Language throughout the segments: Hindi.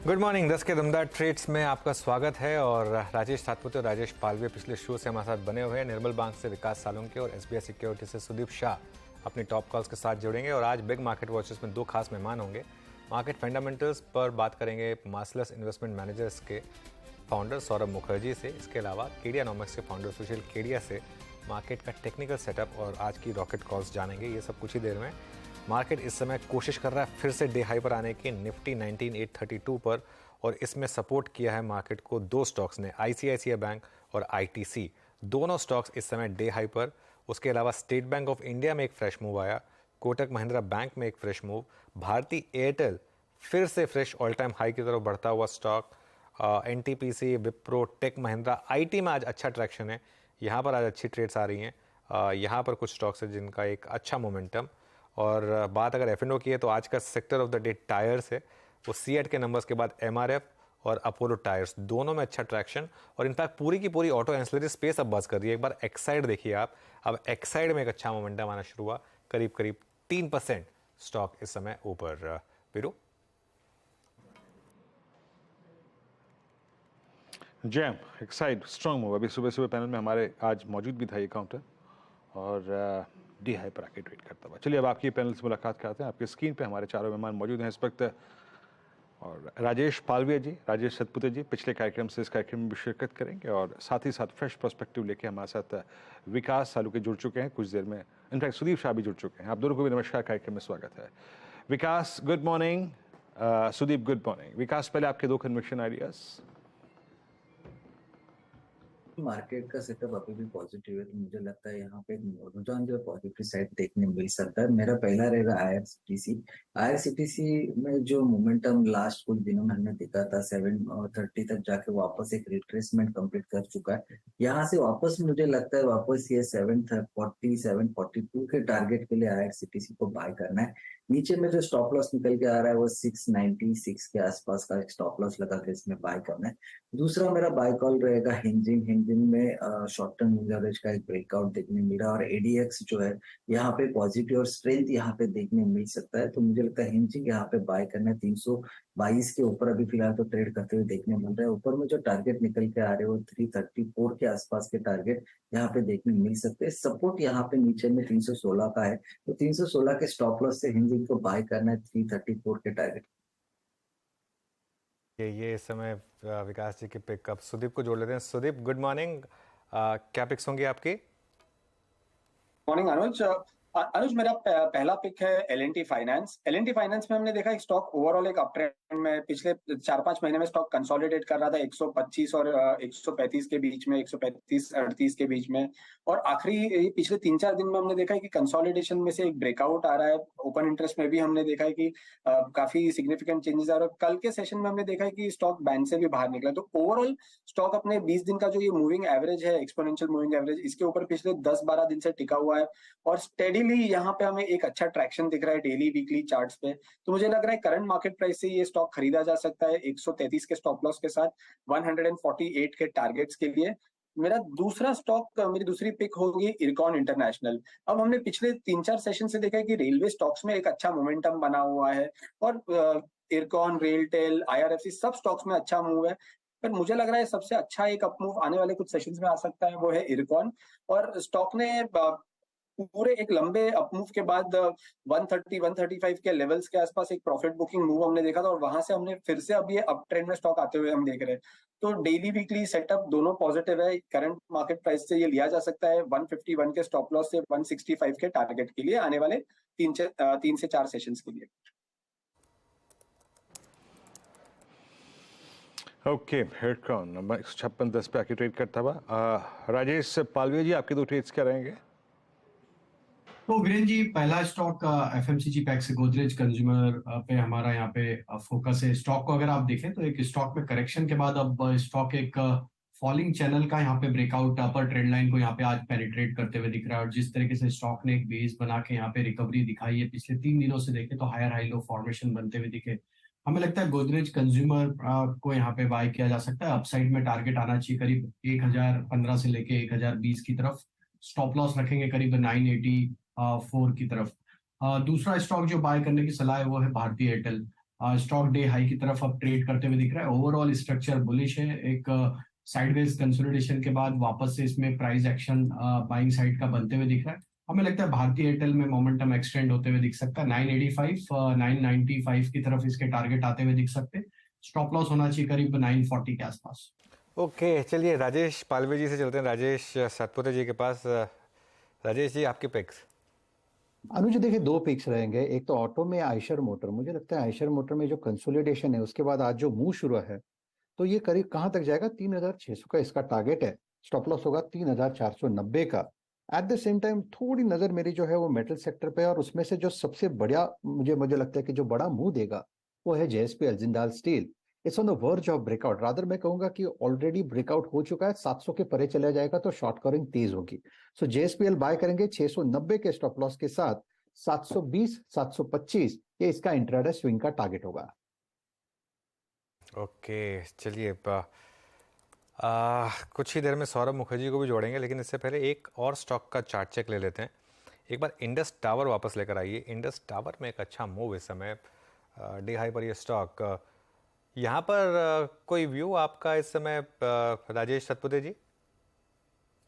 Good morning. 10 के दमदार ट्रेड्स में आपका स्वागत है। और राजेश सातपुते और राजेश पालवे पिछले शो से हमारे साथ बने हुए हैं। निर्मल बैंक से विकास सालुंके और एसबीआई सिक्योरिटी से सुदीप शाह अपनी टॉप कॉल्स के साथ जुड़ेंगे। और आज बिग मार्केट वॉचर्स में दो खास मेहमान होंगे। मार्केट फंडामेंटल्स पर बात करेंगे मार्सलस इन्वेस्टमेंट मैनेजर्स के फाउंडर सौरभ मुखर्जी से। इसके अलावा केडियानॉमिक्स के फाउंडर सुशील केडिया से मार्केट का टेक्निकल सेटअप और आज की रॉकेट कॉल्स जानेंगे। ये सब कुछ ही देर में। मार्केट इस समय कोशिश कर रहा है फिर से डे हाई पर आने की, निफ्टी 19832 पर। और इसमें सपोर्ट किया है मार्केट को दो स्टॉक्स ने, आईसीआईसीआई बैंक और आईटीसी। दोनों स्टॉक्स इस समय डे हाई पर। उसके अलावा स्टेट बैंक ऑफ इंडिया में एक फ्रेश मूव आया, कोटक महिंद्रा बैंक में एक फ्रेश मूव, भारती एयरटेल फिर से फ्रेश ऑल टाइम हाई की तरफ बढ़ता हुआ stock, NTPC, Wipro, Tech Mahindra. IT में आज अच्छा ट्रैक्शन है, यहाँ पर आज अच्छी ट्रेड्स आ रही हैं। यहाँ पर कुछ स्टॉक्स हैं जिनका एक अच्छा मोमेंटम। और बात अगर एफ&ओ की है तो आज का sector of the day tyres है। वो सीएट के नंबर्स के बाद एमआरएफ और अपोलो टायर्स, दोनों में अच्छा ट्रैक्शन। और इनफैक्ट पूरी की पूरी ऑटो एंसिलरी स्पेस अब बस कर रही है। एक बार एक्साइड देखिए आप, अब एक्साइड में एक अच्छा मोमेंटम आना शुरू हुआ। करीब करीब 3% स्टॉक इस समय ऊपर। Veeru jam Exide strong move. अभी सुबह सुबह पैनल में हमारे आज मौजूद भी था ये काउंटर और डी हाई पर आके ट्रेड करता हुआ। चलिए अब आपकी पैनल से मुलाकात कराते हैं। आपकी स्क्रीन पे हमारे चारों मेहमान मौजूद हैं इस वक्त। और राजेश पालवे जी, राजेश सतपुते जी पिछले कार्यक्रम से इस कार्यक्रम में भी शिरकत करेंगे और साथ ही साथ फ्रेश पर्सपेक्टिव लेके हमारे साथ विकास सालुके जुड़ चुके हैं कुछ देर में। इनफैक्ट सुदीप शाह भी जुड़ चुके हैं। आप दोनों को भी नमस्कार, कार्यक्रम में स्वागत है। Vikas good morning, Sudeep good morning. Vikas, पहले आपके दो कन्विक्शन आइडियाज। मार्केट का सेटअप अभी भी पॉजिटिव है, तो मुझे लगता है यहाँ पे रुझान जो है पॉजिटिव साइड देखने मिल सकता है। मेरा पहला रहेगा आईआरसीटीसी। आईआरसीटीसी में जो मोमेंटम लास्ट कुछ दिनों में हमने देखा था 730 तक जाके वापस एक रिट्रेसमेंट कंप्लीट कर चुका है। यहाँ से वापस मुझे लगता है वापस ये 740 742 के टारगेट के लिए आईआरसीटीसी को बाय करना है। नीचे में जो स्टॉप लॉस निकल के आ रहा है वो 696 के आसपास का एक स्टॉप लॉस लगा के इसमें बाय करना है। दूसरा मेरा बाय कॉल रहेगा हिंजिंग में शॉर्ट टर्म मूविंग एवरेज का एक ब्रेकआउट देखने मिल रहा है और एडीएक्स जो है यहाँ पे पॉजिटिव और स्ट्रेंथ यहाँ पे देखने मिल सकता है। तो मुझे लगता है हिंजिंग यहाँ पे बाय करना है। 322 के ऊपर अभी फिलहाल तो ट्रेड करते हुए देखने मिल रहा है। ऊपर में जो टारगेट निकल के आ रहे हैं वो 334 के आसपास के टारगेट यहाँ पे देखने मिल सकते हैं। सपोर्ट यहाँ पे नीचे में 316 का है, तो 316 के स्टॉप लॉस से हिंजिंग को बाय करना है 334 के टारगेट। ये इस समय विकास जी के पिकअप। सुदीप को जोड़ लेते हैं। सुदीप गुड मॉर्निंग, क्या पिक्स होंगी आपकी? मॉर्निंग अनुज। अनुज, मेरा पहला पिक है एल&टी फाइनेंस। एल&टी फाइनेंस में हमने देखा एक स्टॉक ओवरऑल एक अप ट्रेंड में पिछले 4-5 महीने में स्टॉक कंसोलिडेट कर रहा था 125 और 135 के बीच में, 135-38 के बीच में। और आखिरी पिछले 3-4 दिन में हमने देखा है कि कंसोलिडेशन में से एक ब्रेकआउट आ रहा है। ओपन इंटरेस्ट में भी हमने देखा है कि काफी सिग्निफिकेंट चेंजेस आ रहे हैं। कल के सेशन में हमने देखा है कि स्टॉक बैंड से भी बाहर निकला। तो ओवरऑल स्टॉक अपने 20 दिन का जो ये मूविंग एवरेज है, एक्सपोनेंशियल मूविंग एवरेज, इसके ऊपर पिछले 10-12 दिन से टिका हुआ है और स्टेडीली यहाँ पे हमें एक अच्छा ट्रैक्शन दिख रहा है डेली वीकली चार्ट्स पे। तो मुझे लग रहा है करंट मार्केट प्राइस से ये स्टॉक खरीदा जा सकता है 133 के स्टॉप लॉस के साथ 148 के टारगेट्स के लिए। मेरा दूसरा स्टॉक, मेरी दूसरी पिक होगी इरकॉन इंटरनेशनल। अब हमने पिछले 3-4 सेशन से देखा है कि रेलवे स्टॉक्स में एक अच्छा मोमेंटम बना हुआ है और इरकॉन, रेलटेल, आईआरएफसी सब स्टॉक्स में अच्छा मूव है। पर मुझे लग रहा है सबसे अच्छा एक अप मूव आने वाले कुछ सेशंस में आ सकता है, वो है इरकॉन। और स्टॉक ने पूरे एक लंबे अपमूव के बाद 130-135 के लेवल्स के आसपास एक प्रॉफिट बुकिंग मूव हमने देखा था और वहां से हमने फिर से अब ये अप ट्रेंड में स्टॉक आते हुए हम देख रहे हैं। तो डेली वीकली सेटअप दोनों पॉजिटिव है। करंट मार्केट प्राइस से ये लिया जा सकता है 151 के स्टॉप लॉस से 165 के टारगेट के लिए आने वाले 3 से 4 सेशंस के लिए। ओके, इरकॉन नंबर 156.10 पे आके ट्रेड करता हुआ। राजेश पालवे जी, आपके दो ट्रेड्स क्या रहेंगे? तो वीरेन जी, पहला स्टॉक एफएमसीजी पैक से गोदरेज कंज्यूमर पे हमारा यहाँ पे फोकस है। स्टॉक को अगर आप देखें तो एक स्टॉक में करेक्शन के बाद अब स्टॉक एक फॉलिंग चैनल का यहाँ पे ब्रेकआउट अपर ट्रेंड लाइन को यहाँ पे आज पेनिट्रेट करते हुए दिख रहा है। और जिस तरीके से स्टॉक ने एक बेस बना के यहाँ पे रिकवरी दिखाई है, पिछले 3 दिनों से देखें तो हायर हाई लो फॉर्मेशन बनते हुए दिखे। हमें लगता है गोदरेज कंज्यूमर को यहाँ पे बाय किया जा सकता है। अपसाइड में टारगेट आना चाहिए करीब 1015 से लेके 1020 की तरफ। स्टॉप लॉस रखेंगे करीब 984 की तरफ। दूसरा स्टॉक जो बाय करने की सलाह है वो है Bharti Airtel. Stock day high की तरफ अब ट्रेड करते हुए दिख रहा है। ओवरऑल स्ट्रक्चर बुलिश है। एक साइडवेज कंसोलिडेशन के बाद वापस से इसमें प्राइस एक्शन बाइंग साइड का बनते हुए दिख रहा है। हमें लगता है भारतीय एयरटेल में मोमेंटम एक्सटेंड होते हुए दिख सकता है। 985 995 की तरफ इसके टारगेट आते हुए दिख सकते हैं। स्टॉप लॉस होना चाहिए करीब 940 के आसपास। ओके, चलिए राजेश पालवे जी से चलते हैं राजेश सातपुते जी के पास। राजेश जी, आपके पिक्स। अनुज देखिए, दो पिक्स रहेंगे। एक तो ऑटो में आयशर मोटर, मुझे लगता है आयशर मोटर में जो कंसोलिडेशन है उसके बाद आज जो मूव शुरू है तो ये करीब कहां तक जाएगा, 3600 का इसका टारगेट है। स्टॉप लॉस होगा 3490 का। एट द सेम टाइम थोड़ी नजर मेरी जो है वो मेटल सेक्टर पे है, और उसमें से जो सबसे बड़ा मुझे लगता है कि जो बड़ा मुंह देगा वो है JSPL Jindal steel. It's on the verge of breakout, rather मैं कहूंगा कि ऑलरेडी ब्रेकआउट हो चुका है। 700 के परे चला जाएगा तो शॉर्ट कवरिंग तेज होगी। सो जेएसपीएल बाय करेंगे 690 के स्टॉप लॉस के साथ। 720 725 ये इसका इंट्राडे स्विंग का टारगेट होगा। ओके, चलिए कुछ ही देर में सौरभ मुखर्जी को भी जोड़ेंगे, लेकिन इससे पहले एक और स्टॉक का चार्ट चेक ले लेते हैं। एक बार इंडस टावर वापस लेकर आइए। इंडस टावर में एक अच्छा मूव इस समय, डे हाई पर ये स्टॉक। यहाँ पर कोई व्यू आपका इस समय राजेश सतपुते जी?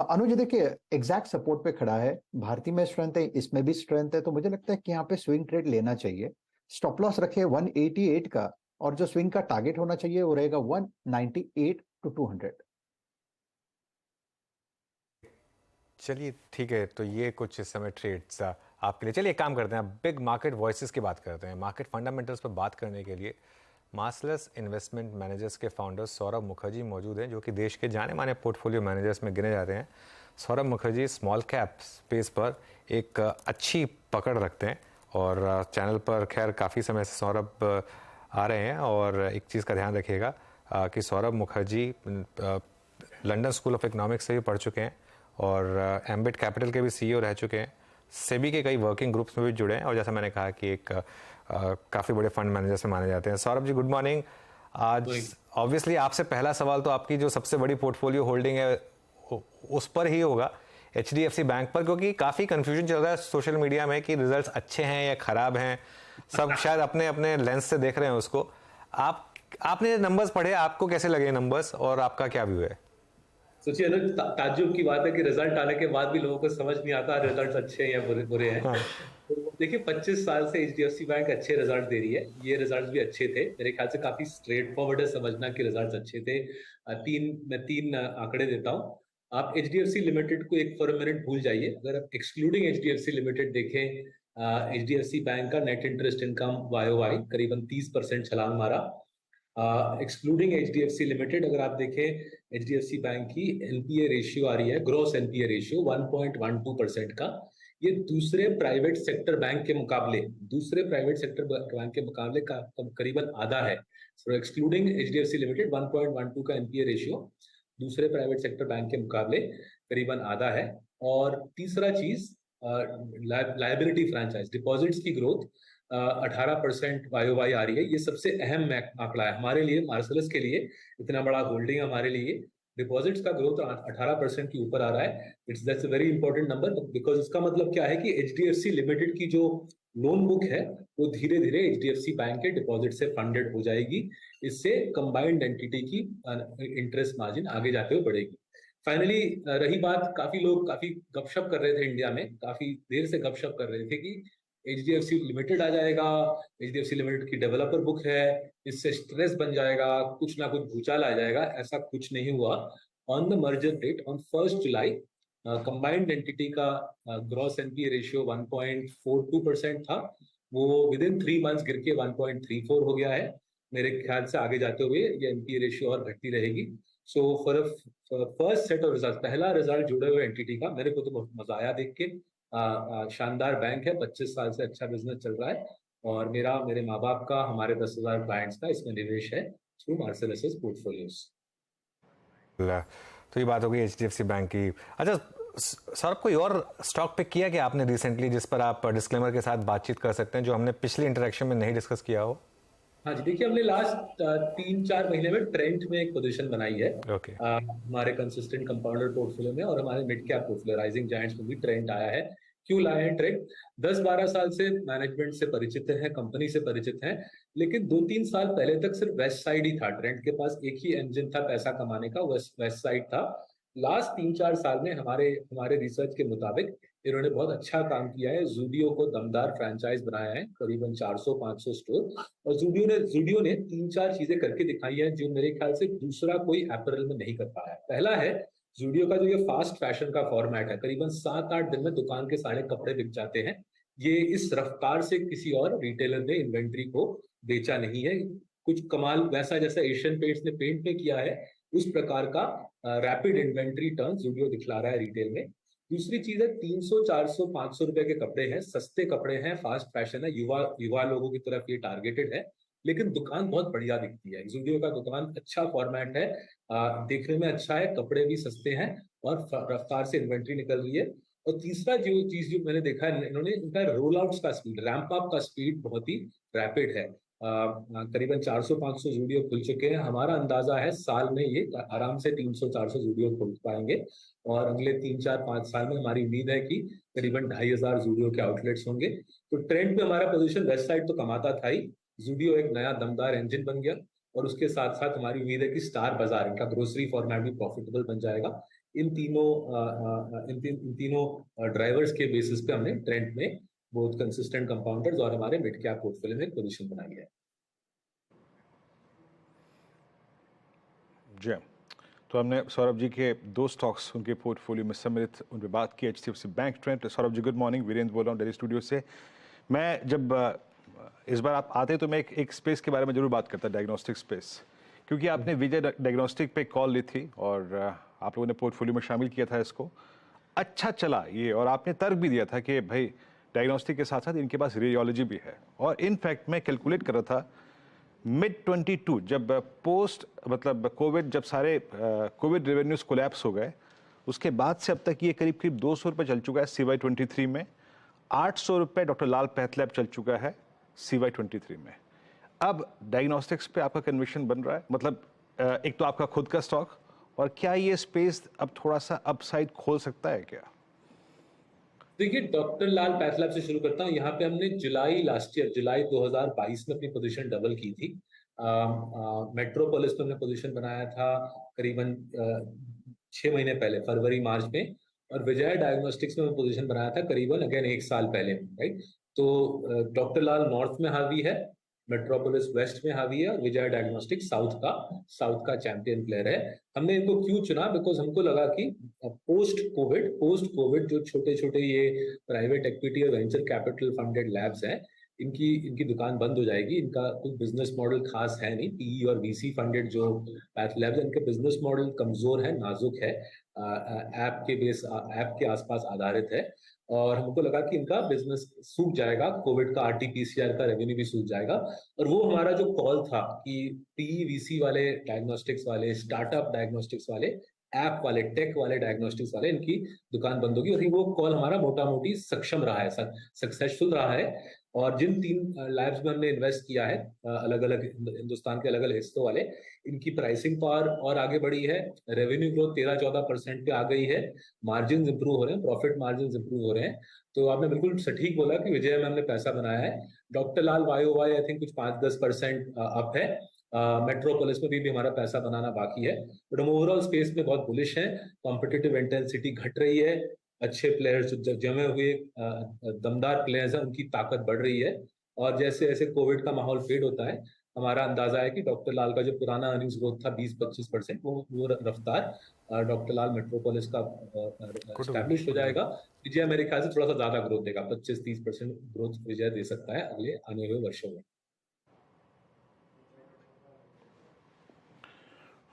अनुज देखिए, एग्जैक्ट सपोर्ट पे खड़ा है। भारतीय में स्ट्रेंथ है, इसमें भी स्ट्रेंथ है, तो मुझे लगता है कि यहाँ पे स्विंग ट्रेड लेना चाहिए। स्टॉप लॉस रखे 188 का, और जो स्विंग का टारगेट होना चाहिए वो रहेगा 198 to 200। चलिए ठीक है, तो ये कुछ इस समय ट्रेड्स आपके लिए। चलिए एक काम करते हैं, बिग मार्केट वॉइसेस की बात करते हैं। मार्केट फंडामेंटल्स पर बात करने के लिए मार्सलस इन्वेस्टमेंट मैनेजर्स के फाउंडर सौरभ मुखर्जी मौजूद हैं, जो कि देश के जाने माने पोर्टफोलियो मैनेजर्स में गिने जाते हैं। Saurabh Mukherjee small cap space पर एक अच्छी पकड़ रखते हैं, और चैनल पर खैर काफ़ी समय से सौरभ आ रहे हैं। और एक चीज़ का ध्यान रखिएगा कि Saurabh Mukherjee London school of economics से भी पढ़ चुके हैं, और एम्बिट कैपिटल के भी सीईओ रह चुके हैं। सेबी के कई वर्किंग ग्रुप्स में भी जुड़े हैं, और जैसा मैंने कहा कि एक काफ़ी बड़े फंड मैनेजर से माने जाते हैं। Saurabh ji, good morning. आज ऑब्वियसली आपसे पहला सवाल तो आपकी जो सबसे बड़ी पोर्टफोलियो होल्डिंग है उस पर ही होगा, एचडीएफसी बैंक पर, क्योंकि काफ़ी कंफ्यूजन चल रहा है सोशल मीडिया में कि रिजल्ट्स अच्छे हैं या खराब हैं। सब शायद अपने अपने लेंस से देख रहे हैं उसको। आपने नंबर्स पढ़े, आपको कैसे लगे नंबर्स, और आपका क्या व्यू है? सोचिए अनुज, ताज्जुब की बात है कि रिजल्ट आने के बाद भी लोगों को समझ नहीं आता रिजल्ट अच्छे हैं या बुरे हैं। तो देखिए, 25 साल से एचडीएफसी बैंक अच्छे रिजल्ट दे रही है। ये रिजल्ट भी अच्छे थे, मेरे ख्याल से काफी स्ट्रेट फॉरवर्ड है समझना कि रिजल्ट अच्छे थे। मैं तीन आंकड़े देता हूँ। आप एचडीएफसी लिमिटेड को एक फॉर मिनट भूल जाइए। अगर आप एक्सक्लूडिंग एचडीएफसी लिमिटेड देखें, एचडीएफसी बैंक का नेट इंटरेस्ट इनकम वाई करीबन 30% छलांग मारा। एक्सक्लूडिंग एचडीएफसी लिमिटेड अगर आप देखें, एचडीएफसी बैंक की एनपीए रेशियो आ रही है, ग्रॉस एनपीए रेशियो 1.12% का। ये दूसरे प्राइवेट सेक्टर बैंक के मुकाबले करीबन आधा है। सो एक्सक्लूडिंग एचडीएफसी लिमिटेड 1.12 का एनपीए रेशियो दूसरे प्राइवेट सेक्टर बैंक के मुकाबले करीबन आधा है। और तीसरा चीज, लायबिलिटी फ्रेंचाइज डिपॉजिट्स की ग्रोथ 18% वाई आ रही है। ये सबसे अहम आंकड़ा है हमारे लिए, मार्सलस के लिए। इतना बड़ा होल्डिंग हमारे लिए, डिपॉजिट्स का ग्रोथ 18% के ऊपर आ रहा है। That's a very important number, because इसका मतलब क्या है कि एचडीएफसी लिमिटेड की जो लोन बुक है वो धीरे धीरे एचडीएफसी बैंक के डिपॉजिट से फंडेड हो जाएगी। इससे कंबाइंड एंटिटी की इंटरेस्ट मार्जिन आगे जाते हुए बढ़ेगी। फाइनली रही बात, काफी लोग काफी गपशप कर रहे थे इंडिया में, काफी देर से गपशप कर रहे थे कि एचडीएफसी लिमिटेड आ जाएगा, एचडीएफसी लिमिटेड की डेवलपर बुक है, इससे स्ट्रेस बन जाएगा, कुछ ना कुछ भूचाल आ जाएगा। ऐसा कुछ नहीं हुआ। On the merger date on 1 July combined entity का ग्रॉस एनपीए रेशियो 1.42% था, वो विद इन 3 मंथ्स गिर के 1.34 हो गया है। मेरे ख्याल से आगे जाते हुए ये एनपीए रेशियो और घटती रहेगी। So for first set of result, पहला रिजल्ट जुड़े हुए एंटिटी का, मेरे को तो बहुत मजा आया देख के। शानदार बैंक है, 25 साल से अच्छा बिजनेस चल रहा है, और मेरे माँ बाप का, हमारे 10,000 क्लाइंट्स का इसमें निवेश है थ्रू मार्सलस पोर्टफोलियोज। तो ये बात हो गई एचडीएफसी बैंक की। अच्छा सर, कोई और स्टॉक पिक किया कि आपने रिसेंटली, जिस पर आप डिस्क्लेमर के साथ बातचीत कर सकते हैं, जो हमने पिछली इंटरेक्शन में नहीं डिस्कस किया हो? हाँ जी, देखिए, हमने लास्ट 3-4 महीने में ट्रेंड में एक पोजीशन बनाई है। हमारे कंसिस्टेंट कंपाउंडर पोर्टफोलियो में और हमारे mid cap portfolio rising giants में भी ट्रेंड आया है। क्यों लाए हैं ट्रेंड? 10-12 साल से मैनेजमेंट से परिचित हैं, कंपनी से परिचित हैं, लेकिन 2-3 साल पहले तक सिर्फ वेस्ट साइड ही था। ट्रेंड के पास एक ही इंजन था पैसा कमाने का, वेस्ट साइड था। लास्ट 3-4 साल में हमारे रिसर्च के मुताबिक इन्होंने बहुत अच्छा काम किया है। ज़ूडियो को दमदार फ्रेंचाइज बनाया है, करीबन 400-500 स्टोर। और ज़ूडियो ने 3-4 चीजें करके दिखाई हैं जो मेरे ख्याल से दूसरा कोई अपैरल में नहीं कर पाया। पहला है ज़ूडियो का जो ये फास्ट फैशन का फॉर्मेट है, करीबन 7-8 दिन में दुकान के सारे कपड़े बिक जाते हैं। ये इस रफ्तार से किसी और रिटेलर ने इन्वेंट्री को बेचा नहीं है। कुछ कमाल वैसा जैसा एशियन पेंट्स ने पेंट में किया है, उस प्रकार का रैपिड इन्वेंट्री टर्न ज़ूडियो दिखला रहा है रिटेल में। दूसरी चीज है 300, 400, 500 रुपए के कपड़े हैं, सस्ते कपड़े हैं, फास्ट फैशन है, युवा लोगों की तरफ ये टारगेटेड है, लेकिन दुकान बहुत बढ़िया दिखती है। ज़ूडियो का दुकान अच्छा फॉर्मेट है, देखने में अच्छा है, कपड़े भी सस्ते हैं और रफ्तार से इन्वेंट्री निकल रही है। और तीसरा जो चीज जो मैंने देखा है, इन्होंने इनका रोल आउट का स्पीड, रैंप अप का स्पीड बहुत ही रैपिड है। करीबन 400-500 ज़ूडियो खुल चुके हैं। हमारा अंदाजा है साल में ये आराम से 300-400 ज़ूडियो खुल पाएंगे और अगले 3-4-5 साल में हमारी उम्मीद है कि करीबन 2500 ज़ूडियो के आउटलेट्स होंगे। तो ट्रेंड में हमारा पोजीशन वेस्ट साइड तो कमाता था ही, ज़ूडियो एक नया दमदार इंजन बन गया और उसके साथ साथ हमारी उम्मीद है कि स्टार बाजार, इनका ग्रोसरी फॉर्मेट भी प्रॉफिटेबल बन जाएगा। इन तीनों ड्राइवर्स के बेसिस पे हमने ट्रेंड में बहुत कंसिस्टेंट कंपाउंडर्स और हमारे मिड कैप पोर्टफोलियो में पोजीशन बनाई है। जी, तो हमने सौरभ जी के 2 स्टॉक्स उनके पोर्टफोलियो में सम्मिलित उन पर बात की, HDFC bank trend. Saurabh ji good morning, Virendra बोल रहा हूँ दिल्ली स्टूडियो से। मैं जब इस बार आप आते तो मैं एक स्पेस के बारे में जरूर बात करता, डायग्नोस्टिक स्पेस, क्योंकि आपने विजय डायग्नोस्टिक पे कॉल ली थी और आप लोगों ने पोर्टफोलियो में शामिल किया था इसको। अच्छा चला ये, और आपने तर्क भी दिया था कि भाई डायग्नोस्टिक के साथ साथ इनके पास रेडियोलॉजी भी है। और इनफैक्ट मैं कैलकुलेट कर रहा था मिड 22 जब पोस्ट मतलब कोविड, जब सारे कोविड रेवेन्यूज कोलैप्स हो गए, उसके बाद से अब तक ये करीब करीब 200 रुपये चल चुका है CY 23 में। 800 रुपये डॉक्टर लाल पैथलैब चल चुका है CY 23 में। अब डायग्नोस्टिक्स पे आपका कन्विक्शन बन रहा है, मतलब एक तो आपका खुद का स्टॉक, और क्या ये स्पेस अब थोड़ा सा अपसाइड खोल सकता है क्या? देखिए, डॉक्टर लाल पैथलैब से शुरू करता हूँ। यहाँ पे हमने जुलाई 2022 में अपनी पोजीशन डबल की थी। मेट्रोपोलिस में हमने पोजीशन बनाया था करीबन 6 महीने पहले, फरवरी मार्च में, और विजय डायग्नोस्टिक्स में पोजीशन बनाया था करीबन अगेन 1 साल पहले, राइट। तो डॉक्टर लाल नॉर्थ में हावी है, मेट्रोपोलिस वेस्ट में हावी है, और विजय डायग्नोस्टिक्स साउथ का चैंपियन प्लेयर है। हमने इनको क्यों चुना? बिकॉज हमको लगा कि पोस्ट कोविड जो छोटे छोटे ये प्राइवेट इक्विटी और वेंचर कैपिटल फंडेड लैब्स हैं, इनकी दुकान बंद हो जाएगी। इनका कोई बिजनेस मॉडल खास है नहीं। PE और VC फंडेड जो पैथ लैब्स हैं, इनके बिजनेस मॉडल कमजोर है, नाजुक है, ऐप के आसपास आधारित है, और हमको लगा कि इनका बिजनेस सूख जाएगा, कोविड का RT-PCR का रेवेन्यू भी सूख जाएगा। और वो हमारा जो कॉल था कि PE VC वाले डायग्नोस्टिक्स वाले, स्टार्टअप डायग्नोस्टिक्स वाले, ऐप वाले, टेक वाले डायग्नोस्टिक्स वाले, इनकी दुकान बंद होगी। और वो कॉल हमारा मोटा मोटी सक्षम रहा है, सक्सेसफुल रहा है। और जिन 3 लैब्स में हमने इन्वेस्ट किया है, अलग अलग हिंदुस्तान के अलग अलग हिस्सों वाले, इनकी प्राइसिंग पावर और आगे बढ़ी है, रेवेन्यू ग्रोथ 13-14% पे आ गई है, मार्जिन इंप्रूव हो रहे हैं, प्रॉफिट मार्जिन इंप्रूव हो रहे हैं। तो आपने बिल्कुल सटीक बोला कि विजय में हमने पैसा बनाया है। Doctor Lal YOY I think कुछ 5-10% अप है। मेट्रोपोलिस में भी हमारा पैसा बनाना बाकी है, बट हम ओवरऑल स्पेस में बहुत बुलिश हैं। कॉम्पिटिटिव इंटेंसिटी घट रही है, अच्छे प्लेयर्स जो जमे हुए दमदार प्लेयर्स हैं, उनकी ताकत बढ़ रही है। और जैसे जैसे कोविड का माहौल फेड होता है, हमारा अंदाजा है कि डॉक्टर लाल का जो पुराना अर्निंग्स ग्रोथ था 20-25%, वो रफ्तार डॉक्टर लाल मेट्रोपोलिस का एस्टैब्लिश हो जाएगा। विजय मेरे ख्याल से थोड़ा सा ज्यादा ग्रोथ देगा, 25-30% ग्रोथ विजय दे सकता है अगले आने हुए वर्षों में।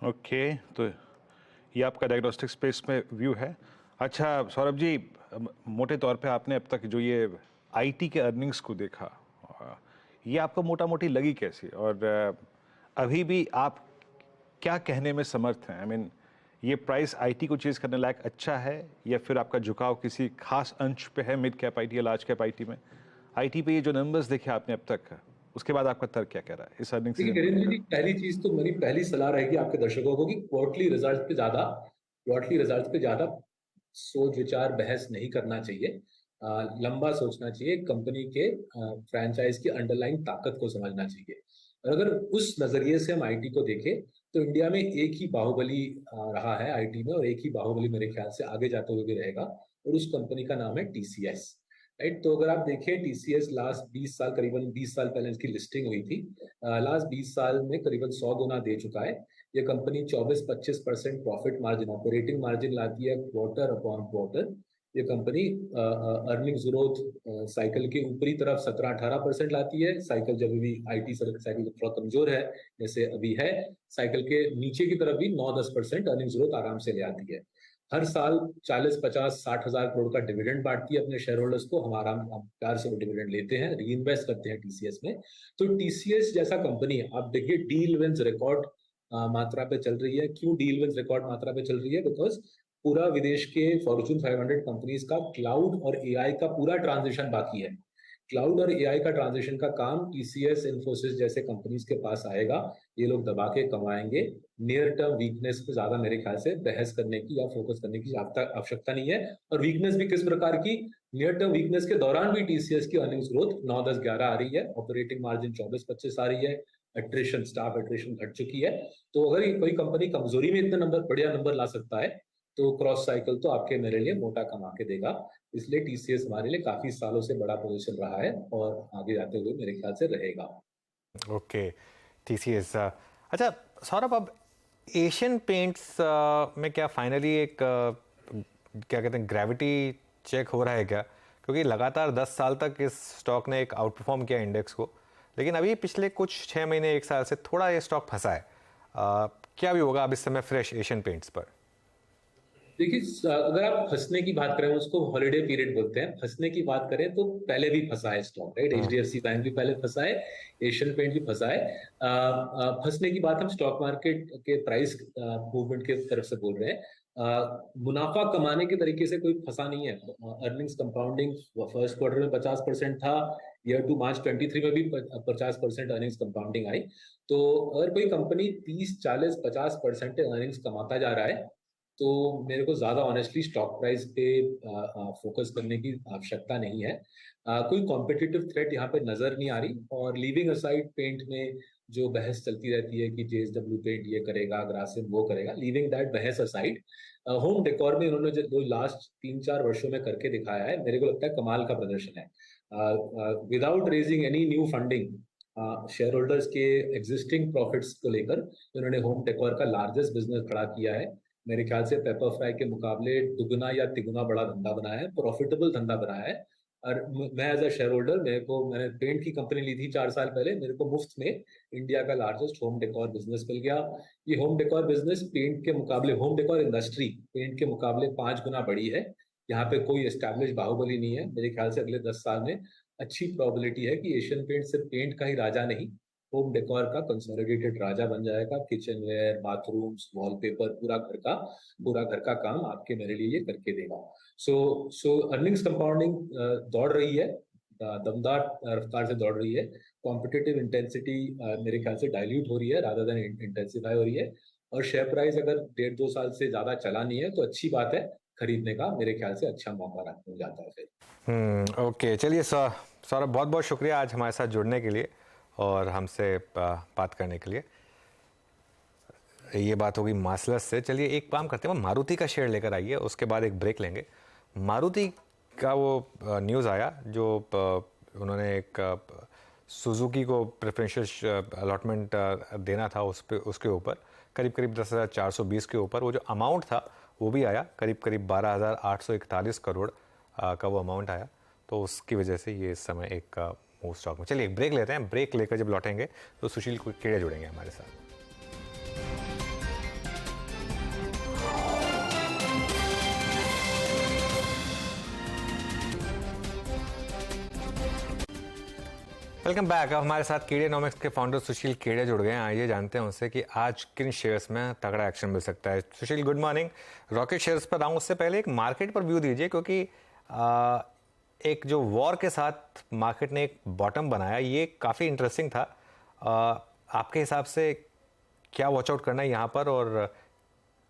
ओके, तो ये आपका डायग्नोस्टिक स्पेस में व्यू है। अच्छा सौरभ जी, मोटे तौर पे आपने अब तक जो ये IT के अर्निंग्स को देखा, ये आपको मोटा मोटी लगी कैसी, और अभी भी आप क्या कहने में समर्थ हैं? आई मीन, ये प्राइस IT को चेज करने लायक अच्छा है, या फिर आपका झुकाव किसी खास अंश पे है, मिड कैप IT या लार्ज कैप IT में? IT पे ये जो नंबर्स देखे आपने अब तक, उसके बाद आपका तर्क क्या कह रहा है इस अर्निंग सीजन में? पहली चीज तो मेरी पहली सलाह रहेगी आपके दर्शकों को कि क्वार्टरली रिजल्ट पे ज्यादा सोच विचार बहस नहीं करना चाहिए। लंबा सोचना चाहिए, कंपनी के फ्रेंचाइज की अंडरलाइन ताकत को समझना चाहिए। और अगर उस नजरिए से हम आईटी को देखें तो इंडिया में एक ही बाहुबली रहा है आईटी में, और एक ही बाहुबली मेरे ख्याल से आगे जाते हुए भी रहेगा, और उस कंपनी का नाम है टीसीएस। राइट, तो अगर आप देखें टीसीएस लास्ट 20 साल, करीबन 20 साल पहले इसकी लिस्टिंग हुई थी, लास्ट 20 साल में करीबन 100 गुना दे चुका है। ये company 24-25% profit margin, operating margin लाती है क्वार्टर अपॉन क्वार्टर। ये कंपनी अर्निंग्स ग्रोथ साइकिल के ऊपरी तरफ 17-18% लाती है, साइकिल जब भी आईटी साइकिल जब थोड़ा कमजोर है जैसे अभी है, साइकिल के नीचे की तरफ भी 9-10% अर्निंग्स ग्रोथ आराम से ले आती है। हर साल 40-50-60 हजार करोड़ का डिविडेंड बांटती है अपने शेयर होल्डर्स को, हम प्यार से वो डिविडेंड लेते हैं, री इन्वेस्ट करते हैं टीसीएस में। तो टीसीएस जैसा कंपनी है, आप देखिए डील विंस रिकॉर्ड मात्रा पे चल रही है। क्यों डील विंस रिकॉर्ड मात्रा पे चल रही है? बिकॉज पूरा विदेश के फॉर्च्यून 500 कंपनीज का क्लाउड और एआई का पूरा ट्रांजिशन बाकी है। क्लाउड और एआई का ट्रांजिशन का काम टीसीएस, इन्फोसिस जैसे कंपनीज के पास आएगा, ये लोग दबा के कमाएंगे। नियर टर्म वीकनेस पे ज्यादा मेरे ख्याल से बहस करने की या फोकस करने की आवश्यकता नहीं है। और वीकनेस भी किस प्रकार की? नियर टर्म वीकनेस के दौरान भी टीसीएस की अर्निंग्स ग्रोथ 9-10-11 आ रही है, ऑपरेटिंग मार्जिन 24-25 आ रही है, एट्रिशन, स्टाफ एट्रिशन घट चुकी है। तो अगर कोई कंपनी कमजोरी में इतने बढ़िया नंबर ला सकता है तो क्रॉस साइकिल तो आपके मेरे लिए मोटा कमा के देगा। इसलिए टीसीएस हमारे लिए काफी सालों से बड़ा पोजीशन रहा है और आगे जाते हुए मेरे ख्याल से रहेगा। Okay, TCS. अच्छा सौरभ, अब एशियन पेंट्स में क्या फाइनली एक क्या कहते हैं ग्रेविटी चेक हो रहा है क्या? क्योंकि लगातार 10 साल तक इस स्टॉक ने एक आउट परफॉर्म किया इंडेक्स को, लेकिन अभी पिछले कुछ 6 महीने 1 साल से थोड़ा ये स्टॉक फंसा है। क्या भी होगा अब इस समय फ्रेश एशियन पेंट्स पर? देखिए, अगर आप फंसने की बात करें, उसको हॉलिडे पीरियड बोलते हैं, फंसने की बात करें तो पहले भी फंसा है स्टॉक, राइट? एचडीएफसी बैंक भी पहले फंसा है, एशियन पेंट भी फंसा है। फंसने की बात हम स्टॉक मार्केट के प्राइस मूवमेंट के तरफ से बोल रहे हैं। मुनाफा कमाने के तरीके से कोई फंसा नहीं है। अर्निंग्स कंपाउंडिंग फर्स्ट क्वार्टर में 50% था, ईयर टू मार्च 23 में भी 50% अर्निंग्स कंपाउंडिंग आई। तो अगर कोई कंपनी 30-40-50% अर्निंग्स कमाता जा रहा है तो मेरे को ज्यादा ऑनेस्टली स्टॉक प्राइस पे फोकस करने की आवश्यकता नहीं है। कोई कॉम्पिटिटिव थ्रेट यहाँ पे नजर नहीं आ रही। और लीविंग असाइड पेंट में जो बहस चलती रहती है कि जेएसडब्ल्यू पेंट ये करेगा, ग्रासिम वो करेगा, लीविंग दैट बहस असाइड, होम डेकोर में उन्होंने जो लास्ट 3-4 वर्षों में करके दिखाया है, मेरे को लगता है कमाल का प्रदर्शन है। Without raising any new funding, share holders के एग्जिस्टिंग प्रॉफिट्स को लेकर उन्होंने होम डेकोर का लार्जेस्ट बिजनेस खड़ा किया है। मेरे ख्याल से पेपर फ्राई के मुकाबले दुगना या तिगुना बड़ा धंधा बनाया है, प्रॉफिटेबल धंधा बनाया है। और मैं एज अ शेयर होल्डर, मैंने पेंट की कंपनी ली थी 4 साल पहले, मेरे को मुफ्त में इंडिया का लार्जेस्ट होम डेकोर बिजनेस मिल गया। ये होम डेकोर बिजनेस पेंट के मुकाबले, होम डेकोर इंडस्ट्री पेंट के मुकाबले 5 गुना बड़ी है। यहाँ पे कोई एस्टैब्लिश बाहुबली नहीं है। मेरे ख्याल से अगले 10 साल में अच्छी प्रोबेबिलिटी है कि एशियन पेंट सिर्फ पेंट का ही राजा नहीं, होम डेकोर का कंसोलिडेटेड राजा बन जाएगा। किचन वेयर, बाथरूम्स, वॉलपेपर, पूरा घर का काम आपके मेरे लिए ये करके देगा। सो अर्निंग्स कंपाउंडिंग दौड़ रही है, दमदार रफ्तार से दौड़ रही है। कॉम्पिटिटिव इंटेंसिटी मेरे ख्याल से डाइल्यूट हो रही है रादर देन इंटेंसिफाई हो रही है। और शेयर प्राइस अगर 1.5-2 साल से ज्यादा चला नहीं है तो अच्छी बात है, खरीदने का मेरे ख्याल से अच्छा मौका मिल जाता है फिर। ओके, चलिए सौरभ, बहुत बहुत शुक्रिया आज हमारे साथ जुड़ने के लिए और हमसे बात करने के लिए। ये बात होगी मार्सलस से। चलिए एक काम करते हैं, मारुति का शेयर लेकर आइए, उसके बाद एक ब्रेक लेंगे। मारुति का वो न्यूज़ आया जो उन्होंने एक सुजुकी को प्रेफरेंशियल अलॉटमेंट देना था, उस पे उसके ऊपर करीब 10,420 के ऊपर वो जो अमाउंट था वो भी आया, करीब 12,841 करोड़ का वो अमाउंट आया। तो उसकी वजह से ये इस समय एक मूव स्टॉक में। चलिए एक ब्रेक लेते हैं, ब्रेक लेकर जब लौटेंगे तो सुशील खेड़े जुड़ेंगे हमारे साथ। Welcome back. अब हमारे साथ केडियानॉमिक्स के फाउंडर सुशील खेड़े जुड़ गए हैं। आइए जानते हैं उनसे कि आज किन शेयर्स में तगड़ा एक्शन मिल सकता है। सुशील, गुड मॉर्निंग। रॉकेट शेयर्स पर आऊँ उससे पहले एक मार्केट पर व्यू दीजिए, क्योंकि एक जो वॉर के साथ मार्केट ने एक बॉटम बनाया, ये काफ़ी इंटरेस्टिंग था। आपके हिसाब से क्या वॉच आउट करना है यहाँ पर, और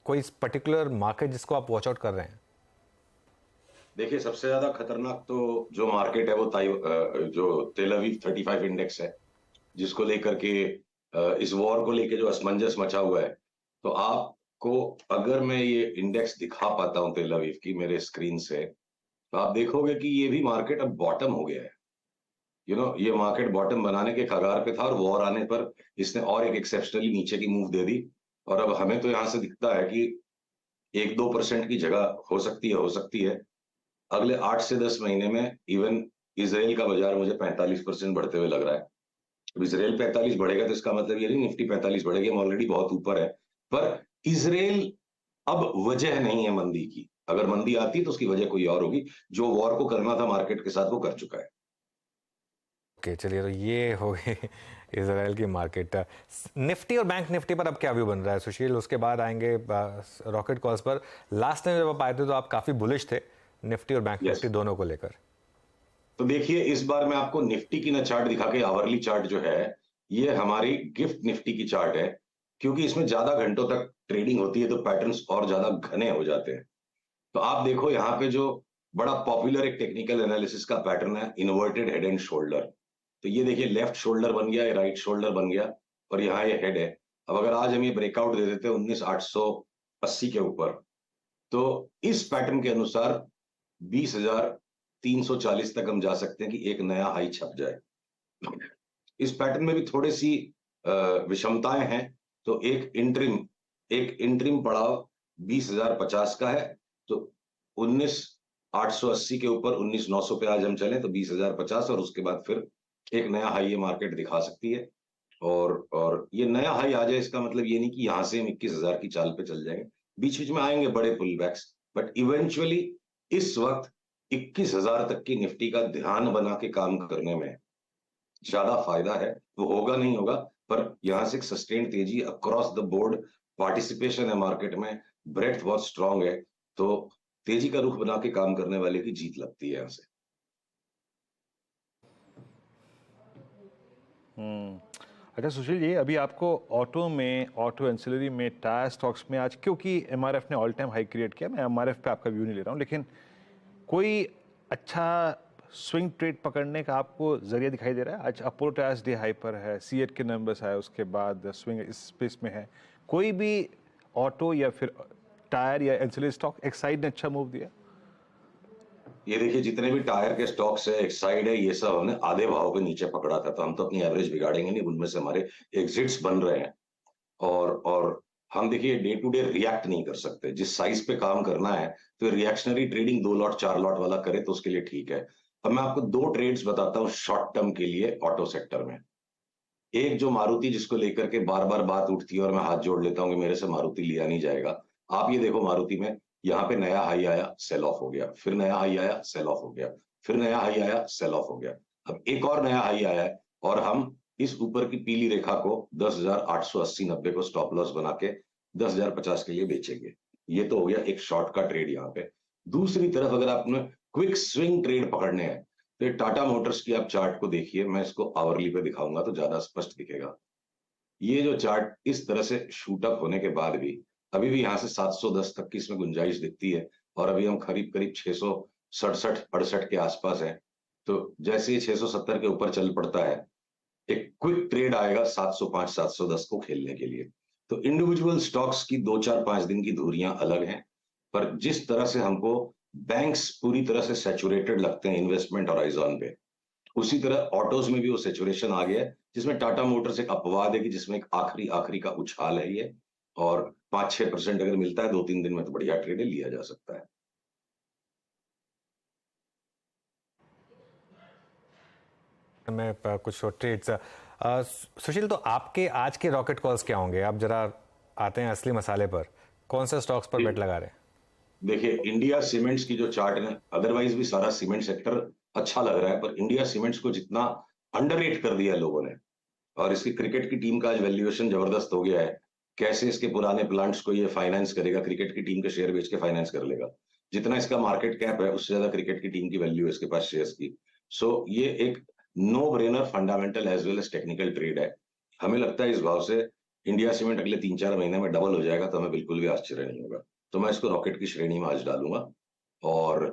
कोई पर्टिकुलर मार्केट जिसको आप वॉच आउट कर रहे हैं? देखिए सबसे ज्यादा खतरनाक तो जो मार्केट है वो जो तेल अवीव 35 इंडेक्स है, जिसको लेकर के इस वॉर को लेके जो असमंजस मचा हुआ है। तो आपको अगर मैं ये इंडेक्स दिखा पाता हूं तेल अवीव की मेरे स्क्रीन से, तो आप देखोगे कि ये भी मार्केट अब बॉटम हो गया है। ये मार्केट बॉटम बनाने के कगार पे था और वॉर आने पर इसने और एक एक्सेप्शनली नीचे की मूव दे दी। और अब हमें तो यहां से दिखता है कि 1-2% की जगह हो सकती है अगले 8 से 10 महीने में। इवन इसराइल का बाजार मुझे 45% बढ़ते हुए लग रहा है। अब इसराइल 45 बढ़ेगा तो इसका मतलब ये नहीं निफ्टी 45 बढ़ेगी, हम ऑलरेडी बहुत ऊपर है। पर इसराइल अब वजह नहीं है मंदी की। अगर मंदी आती है तो उसकी वजह कोई और होगी। जो वॉर को करना था मार्केट के साथ वो कर चुका है। ओके, चलिए, तो ये हो गई इसराइल की मार्केट। निफ्टी और बैंक निफ्टी पर अब क्या व्यू बन रहा है सुशील? उसके बाद आएंगे रॉकेट कॉल्स पर। लास्ट टाइम जब आप आए थे तो आप काफी बुलिश थे निफ्टी और बैंक निफ्टी दोनों को लेकर। तो देखिए इस बार मैं आपको निफ्टी की ना चार्ट दिखा के, आवरली चार्ट जो है ये हमारी गिफ्ट निफ्टी की चार्ट है, क्योंकि इसमें ज्यादा घंटों तक ट्रेडिंग होती है तो पैटर्न्स और ज्यादा घने हो जाते हैं। तो आप देखो यहाँ पे जो बड़ा पॉपुलर एक टेक्निकल एनालिसिस का पैटर्न है, इन्वर्टेड हेड एंड शोल्डर। तो ये देखिए लेफ्ट शोल्डर बन गया, राइट शोल्डर बन गया और यहाँ ये हेड है। अब अगर आज हम ये ब्रेकआउट दे देते हैं 19,880 के ऊपर, तो इस पैटर्न के अनुसार 20,340 तक हम जा सकते हैं कि एक नया हाई छप जाए। इस पैटर्न में भी थोड़ी सी विषमताएं हैं। तो एक इंटरिम पड़ाव 20,050 का है। तो 19,880 के ऊपर 19,900 पे आज हम चलें तो 20,050 और उसके बाद फिर एक नया हाई ये मार्केट दिखा सकती है। और ये नया हाई आ जाए इसका मतलब ये नहीं कि यहां से हम 21,000 की चाल पे चल जाएंगे। बीच बीच में आएंगे बड़े पुल बैक्स, बट इवेंचुअली इस वक्त 21,000 तक की निफ्टी का ध्यान बना के काम करने में ज्यादा फायदा है। वो होगा नहीं होगा, पर यहां से एक सस्टेन तेजी अक्रॉस द बोर्ड, पार्टिसिपेशन है मार्केट में, ब्रेड्थ बहुत स्ट्रांग है, तो तेजी का रुख बना के काम करने वाले की जीत लगती है यहां से। अच्छा सुशील जी, अभी आपको ऑटो एंसिलरी में, टायर स्टॉक्स में आज क्योंकि एमआरएफ ने ऑल टाइम हाई क्रिएट किया, मैं एमआरएफ पे आपका व्यू नहीं ले रहा हूँ, लेकिन कोई अच्छा स्विंग ट्रेड पकड़ने का आपको जरिया दिखाई दे रहा है? आज अपोलो टायर्स डे हाई पर है, सीएट के नंबर्स आए, उसके बाद स्विंग इस स्पेस में है। कोई भी ऑटो या फिर टायर या एंसिलरी स्टॉक एक्साइड ने अच्छा मूव दिया? ये देखिए जितने भी टायर के स्टॉक्स है, एक्साइड है, ये सब हमने आधे भाव पे नीचे पकड़ा था, तो हम तो अपनी एवरेज बिगाड़ेंगे नहीं, उनमें से हमारे एग्जिट्स बन रहे हैं। और हम देखिए डे टू डे रिएक्ट नहीं कर सकते। जिस साइज पे काम करना है तो रिएक्शनरी ट्रेडिंग 2 लॉट 4 लॉट वाला करे तो उसके लिए ठीक है। अब मैं आपको 2 ट्रेड्स बताता हूँ शॉर्ट टर्म के लिए ऑटो सेक्टर में। एक जो मारुति, जिसको लेकर के बार बार बात उठती है और मैं हाथ जोड़ लेता हूँ कि मेरे से मारुति लिया नहीं जाएगा। आप ये देखो मारुति में यहाँ पे नया हाई आया, सेल ऑफ हो गया, फिर नया हाई आया, सेल ऑफ हो गया, फिर नया हाई आया, सेल ऑफ हो गया, अब एक और नया हाई आया है और हम इस ऊपर की पीली रेखा को 10,880-90 को स्टॉप लॉस बना के 10,050 के लिए बेचेंगे। ये तो हो गया एक शॉर्ट का ट्रेड यहाँ पे। दूसरी तरफ अगर आपने क्विक स्विंग ट्रेड पकड़ने हैं तो ये टाटा मोटर्स की आप चार्ट को देखिए, मैं इसको आवरली पे दिखाऊंगा तो ज्यादा स्पष्ट दिखेगा। ये जो चार्ट इस तरह से शूट अप होने के बाद भी अभी भी यहाँ से 710 तक की इसमें गुंजाइश दिखती है और अभी हम करीब करीब 667-68 के आसपास है। तो जैसे ये 670 के ऊपर चल पड़ता है, एक क्विक ट्रेड आएगा 705-710 को खेलने के लिए। तो इंडिविजुअल स्टॉक्स की 2-4-5 दिन की धुरियां अलग हैं, पर जिस तरह से हमको बैंक्स पूरी तरह से सैचुरेटेड लगते हैं इन्वेस्टमेंट हॉराइजन पे, उसी तरह ऑटोज में भी वो सैचुरेशन आ गया है, जिसमें टाटा मोटर्स एक अपवाद है कि जिसमें एक आखिरी का उछाल है ये, और 5-6% अगर मिलता है 2-3 दिन में तो बढ़िया ट्रेड लिया जा सकता है। मैं कुछ ट्रेड्स सुशील, तो आपके आज के रॉकेट कॉल्स क्या होंगे? आप जरा आते हैं असली मसाले पर, कौन से स्टॉक्स पर बेट लगा रहे हैं? देखिए इंडिया सीमेंट्स की जो चार्ट है, अदरवाइज भी सारा सीमेंट सेक्टर अच्छा लग रहा है, पर इंडिया सीमेंट्स को जितना अंडररेट कर दिया लोगों ने, और इसकी क्रिकेट की टीम का आज वैल्यूएशन जबरदस्त हो गया है। कैसे इसके पुराने प्लांट्स को ये फाइनेंस करेगा, क्रिकेट की टीम के शेयर बेच के फाइनेंस कर लेगा। जितना इसका मार्केट कैप है उससे ज्यादा क्रिकेट की टीम की वैल्यू है इसके पास शेयर्स की। सो ये एक no brainer fundamental as well as technical trade है। हमें लगता है इस भाव से इंडिया सीमेंट अगले 3-4 महीने में डबल हो जाएगा, तो हमें बिल्कुल भी आश्चर्य नहीं होगा। तो मैं इसको रॉकेट की श्रेणी में आज डालूंगा। और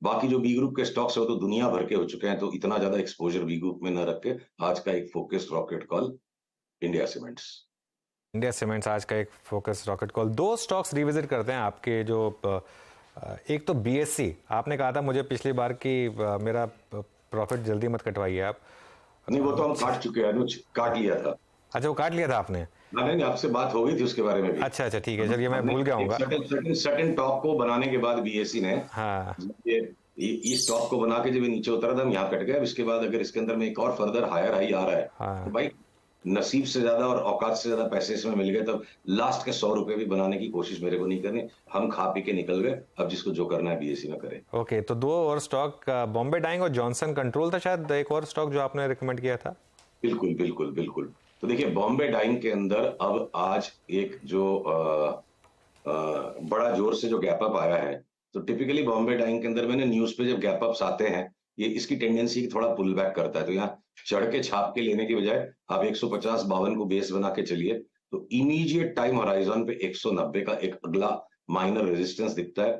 बाकी जो बी ग्रुप के स्टॉक्स है वो तो दुनिया भर के हो चुके हैं, तो इतना ज्यादा एक्सपोजर बी ग्रुप में न रख के आज का एक focused rocket call India cements. India cements आज का एक फोकस रॉकेट कॉल। दो स्टॉक्स रिविजिट करते हैं आपके, जो एक तो बीएससी, आपने कहा था मुझे पिछली बार कि मेरा प्रॉफिट जल्दी मत कटवाइए आप। नहीं, वो तो हम काट चुके हैं अनुज, काट लिया था। अच्छा, वो काट लिया था आपने? नहीं, आपसे बात हो गई थी उसके बारे में भी। अच्छा अच्छा, ठीक है, चलिए मैं भूल गया हूँ। सर्टेन टॉप को बनाने के बाद बीएससी ने, हाँ, ये स्टॉक को बना के जब ये नीचे उतरा था हम यहाँ कट गए। इसके बाद अगर इसके अंदर में एक और फर्दर हायर हाई आ रहा है, हाँ। तो भाई नसीब से ज्यादा और औकात से ज्यादा पैसे इसमें मिल गए, तब लास्ट के 100 रुपए भी बनाने की कोशिश मेरे को नहीं करनी। हम खा पी के निकल गए, अब जिसको जो करना है बीएससी में करे। ओके, तो दो और स्टॉक, बॉम्बे डाइंग और जॉनसन कंट्रोल था शायद एक और स्टॉक जो आपने रिकमेंड किया था। बिल्कुल बिल्कुल बिल्कुल। तो देखिए बॉम्बे डाइंग के अंदर अब आज एक जो बड़ा जोर से जो गैप अप आया है, तो टिपिकली बॉम्बे डाइंग के अंदर मैंने न्यूज पे जब गैप अप्स आते हैं, ये इसकी टेंडेंसी थोड़ा पुल बैक करता है। तो यहाँ चढ़ के छाप के लेने की बजाय आप 150-52 को बेस बना के चलिए, तो इमीडिएट टाइम होराइजन पे 190 का एक अगला माइनर रेजिस्टेंस दिखता है।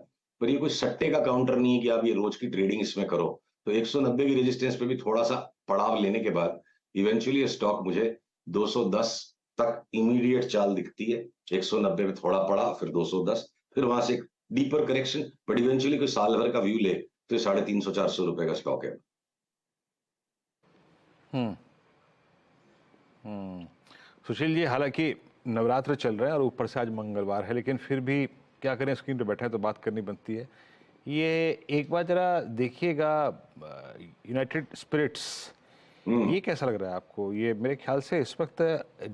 पर ये कोई सट्टे का काउंटर नहीं है कि आप ये रोज की ट्रेडिंग इसमें करो। तो 190 की रेजिस्टेंस पे भी थोड़ा सा पड़ाव लेने के बाद इवेंचुअली स्टॉक मुझे 210 तक इमीडिएट चाल दिखती है। 190 पे थोड़ा पड़ा, फिर 210, फिर वहां से एक डीपर करेक्शन, बट इवेंचुअली कोई साल भर का व्यू ले तो 350-400 रुपए का स्टॉक है। सुशील जी, हालांकि नवरात्र चल रहे हैं और ऊपर से आज मंगलवार है, लेकिन फिर भी क्या करें, स्क्रीन पे बैठे हैं तो बात करनी बनती है। ये एक बार जरा देखिएगा यूनाइटेड स्पिरिट्स, ये कैसा लग रहा है आपको? ये मेरे ख्याल से इस वक्त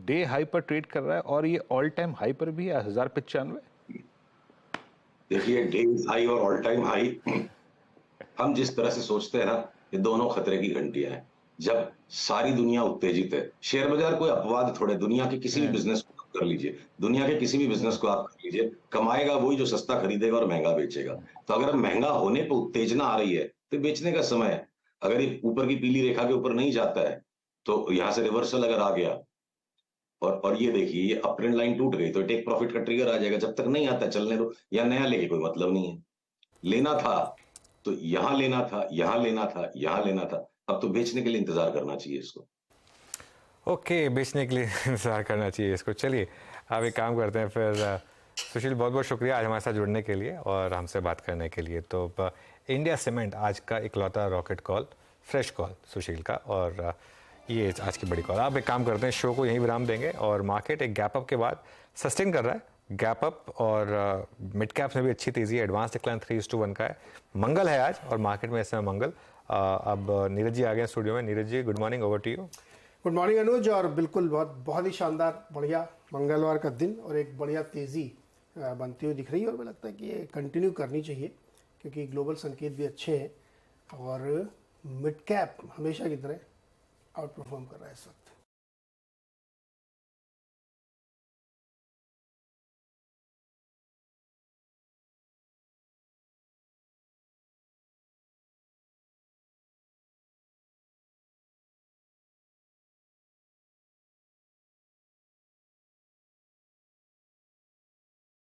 डे हाई पर ट्रेड कर रहा है और ये ऑल टाइम हाई पर भी है 1095। देखिए डे हाई और ऑल टाइम हाई, हम जिस तरह से सोचते हैं ना, ये दोनों खतरे की घंटियां हैं। जब सारी दुनिया उत्तेजित है, शेयर बाजार कोई अपवाद थोड़े, दुनिया के किसी भी बिजनेस को आप कर लीजिए, दुनिया के किसी भी बिजनेस को आप कर लीजिए, कमाएगा वही जो सस्ता खरीदेगा और महंगा बेचेगा। तो अगर महंगा होने पर उत्तेजना आ रही है तो बेचने का समय है। अगर ये ऊपर की पीली रेखा के ऊपर नहीं जाता है, तो यहां से रिवर्सल अगर आ गया और ये देखिए ये अप ट्रेंड लाइन टूट गई, तो टेक प्रॉफिट का ट्रिगर आ जाएगा। जब तक नहीं आता चलने दो, या नया लेके कोई मतलब नहीं है। लेना था तो यहां लेना था, यहां लेना था, यहां लेना था, अब तो बेचने के लिए इंतजार करना चाहिए इसको। ओके, बेचने के लिए इंतजार करना चाहिए इसको। चलिए अब एक काम करते हैं फिर। सुशील, बहुत बहुत शुक्रिया आज हमारे साथ जुड़ने के लिए और हमसे बात करने के लिए। तो इंडिया सीमेंट आज का इकलौता रॉकेट कॉल, फ्रेश कॉल सुशील का, और ये आज की बड़ी कॉल। आप एक काम करते हैं, शो को यहीं विराम देंगे और मार्केट एक गैप अप के बाद सस्टेन कर रहा है, गैप अप, और मिड कैप्स में भी अच्छी तेजी है। एडवांस डिक्लाइन 3:1 का है। मंगल है आज और मार्केट में इस समय मंगल। अब नीरज जी आ गए स्टूडियो में। Neeraj ji, good morning, over to you. Good morning Anuj, और बिल्कुल बहुत ही शानदार बढ़िया मंगलवार का दिन और एक बढ़िया तेज़ी बनती हुई दिख रही है, और मुझे लगता है कि ये कंटिन्यू करनी चाहिए क्योंकि ग्लोबल संकेत भी अच्छे हैं और मिड कैप हमेशा की तरह आउट परफॉर्म कर रहा है इस वक्त।